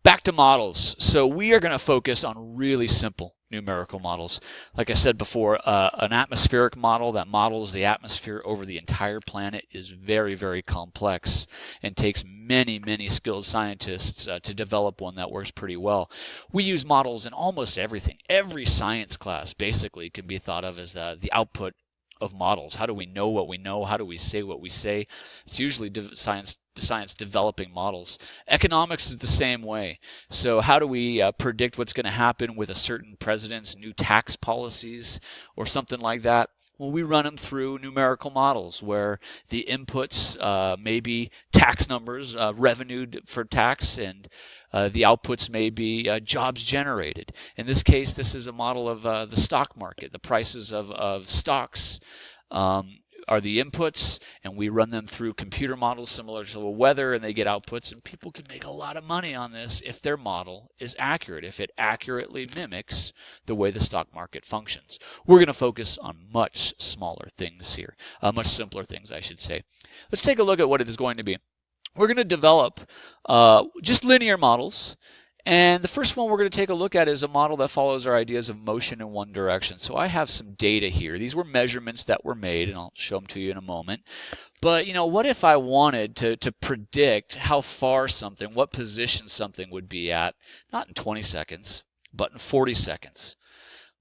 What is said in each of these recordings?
Back to models. So we are going to focus on really simple numerical models. Like I said before, an atmospheric model that models the atmosphere over the entire planet is very, very complex and takes many, many skilled scientists to develop one that works pretty well. We use models in almost everything. Every science class basically can be thought of as the output of models. How do we know what we know? How do we say what we say? It's usually science developing models. Economics is the same way. So how do we predict what's going to happen with a certain president's new tax policies or something like that? Well, we run them through numerical models where the inputs may be tax numbers, revenue for tax, and the outputs may be jobs generated. In this case, this is a model of the stock market. The prices of stocks are the inputs, and we run them through computer models similar to the weather, and they get outputs, and people can make a lot of money on this if their model is accurate, if it accurately mimics the way the stock market functions. We're going to focus on much smaller things here, much simpler things, I should say. Let's take a look at what it is going to be. We're going to develop just linear models. And the first one we're going to take a look at is a model that follows our ideas of motion in one direction. So I have some data here. These were measurements that were made, and I'll show them to you in a moment. But, what if I wanted to predict how far something, what position something would be at, not in 20 seconds, but in 40 seconds?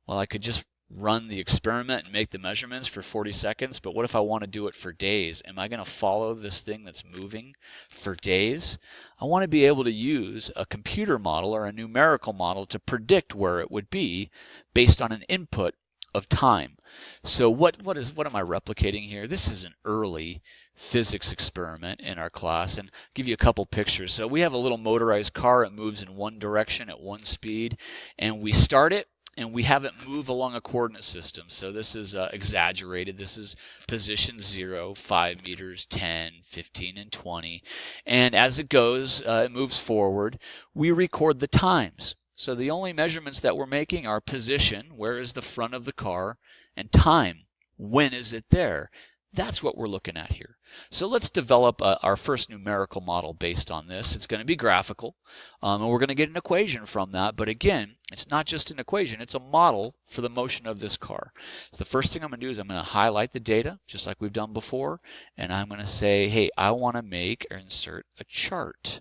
Well, I could just run the experiment and make the measurements for 40 seconds, but what if I want to do it for days? Am I going to follow this thing that's moving for days? I want to be able to use a computer model or a numerical model to predict where it would be based on an input of time. So what am I replicating here? This is an early physics experiment in our class, and I'll give you a couple pictures. So we have a little motorized car. It moves in one direction at one speed, and we start it, and we have it move along a coordinate system. So this is exaggerated. This is position 0, 5 meters, 10, 15, and 20. And as it goes, it moves forward. We record the times. So the only measurements that we're making are position, where is the front of the car, and time, when is it there? That's what we're looking at here. So let's develop our first numerical model based on this. It's going to be graphical, and we're going to get an equation from that. But again, it's not just an equation, it's a model for the motion of this car. So the first thing I'm going to do is I'm going to highlight the data, just like we've done before, and I'm going to say, hey, I want to make or insert a chart.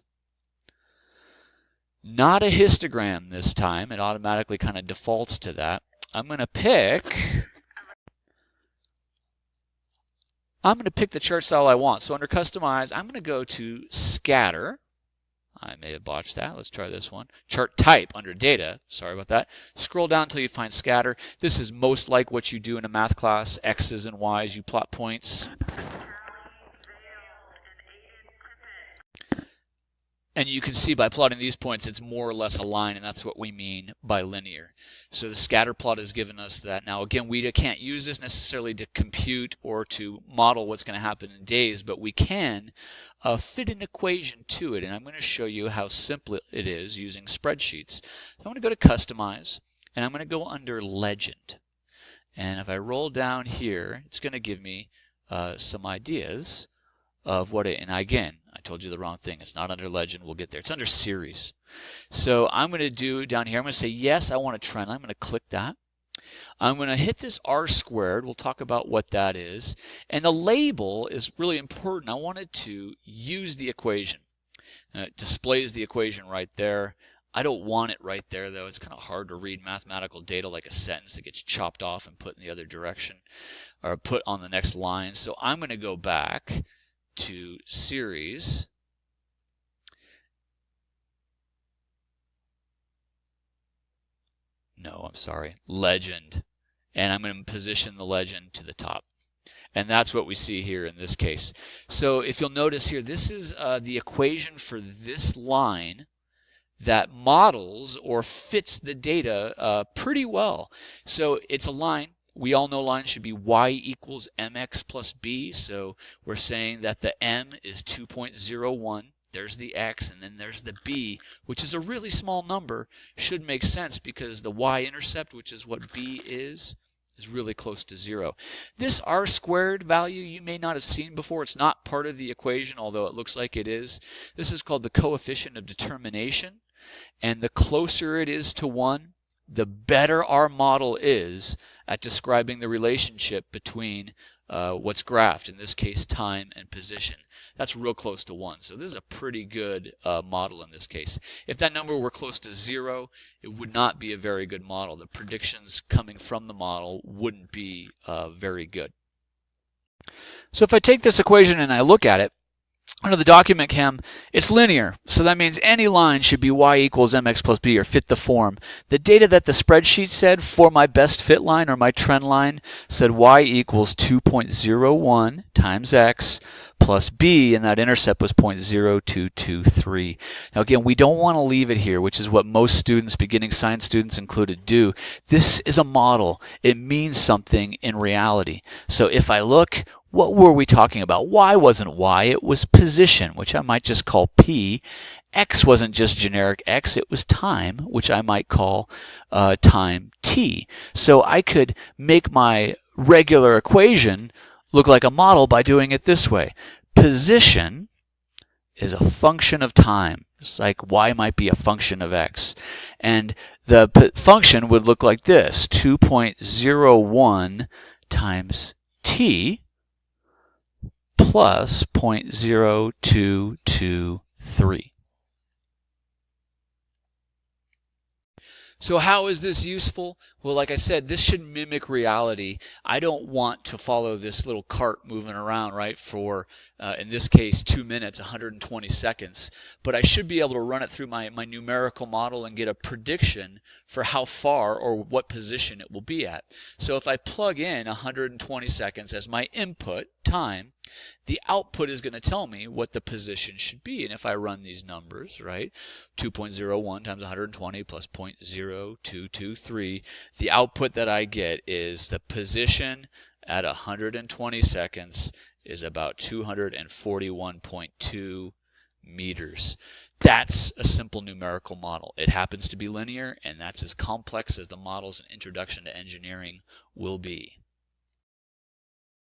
Not a histogram this time. It automatically kind of defaults to that. I'm going to pick the chart style I want. So under Customize, I'm going to go to Scatter. I may have botched that. Let's try this one. Chart Type under Data. Sorry about that. Scroll down until you find Scatter. This is most like what you do in a math class. X's and Y's. You plot points. And you can see by plotting these points, it's more or less a line, and that's what we mean by linear. So the scatter plot has given us that. Now, again, we can't use this necessarily to compute or to model what's going to happen in days, but we can fit an equation to it, and I'm going to show you how simple it is using spreadsheets. So I'm going to go to Customize, and I'm going to go under Legend. And if I roll down here, it's going to give me some ideas of what it, and again, I told you the wrong thing. It's not under Legend. We'll get there. It's under Series. So I'm going to do down here, I'm going to say, yes, I want a trend line. I'm going to click that. I'm going to hit this R squared. We'll talk about what that is. And the label is really important. I wanted to use the equation. It displays the equation right there. I don't want it right there, though. It's kind of hard to read mathematical data like a sentence that gets chopped off and put in the other direction or put on the next line. So I'm going to go back to Series. No, I'm sorry, Legend. And I'm going to position the legend to the top. And that's what we see here in this case. So if you'll notice here, this is the equation for this line that models or fits the data pretty well. So it's a line. We all know lines should be y equals mx plus b. So we're saying that the m is 2.01. There's the x, and then there's the b, which is a really small number. Should make sense because the y-intercept, which is what b is really close to 0. This r squared value you may not have seen before. It's not part of the equation, although it looks like it is. This is called the coefficient of determination. And the closer it is to 1, the better our model is at describing the relationship between what's graphed, in this case time and position. That's real close to 1. So this is a pretty good model in this case. If that number were close to 0, it would not be a very good model. The predictions coming from the model wouldn't be very good. So if I take this equation and I look at it, under the document chem, it's linear. So that means any line should be y equals mx plus b or fit the form. The data that the spreadsheet said for my best fit line or my trend line said y equals 2.01 times x plus b, and that intercept was 0.0223. Now again, we don't want to leave it here, which is what most students, beginning science students included, do. This is a model. It means something in reality. So if I look, what were we talking about? Y wasn't y, it was position, which I might just call P. X wasn't just generic X, it was time, which I might call time T. So I could make my regular equation look like a model by doing it this way. Position is a function of time. It's like y might be a function of x. And the function would look like this, 2.01 times t plus 0.0223. So how is this useful? Well, like I said, this should mimic reality. I don't want to follow this little cart moving around, right, for, in this case, 2 minutes, 120 seconds. But I should be able to run it through my numerical model and get a prediction for how far or what position it will be at. So if I plug in 120 seconds as my input time, the output is going to tell me what the position should be. And if I run these numbers, right, 2.01 times 120 plus 0.0223, the output that I get is the position at 120 seconds is about 241.2 meters. That's a simple numerical model. It happens to be linear, and that's as complex as the models in Introduction to Engineering will be.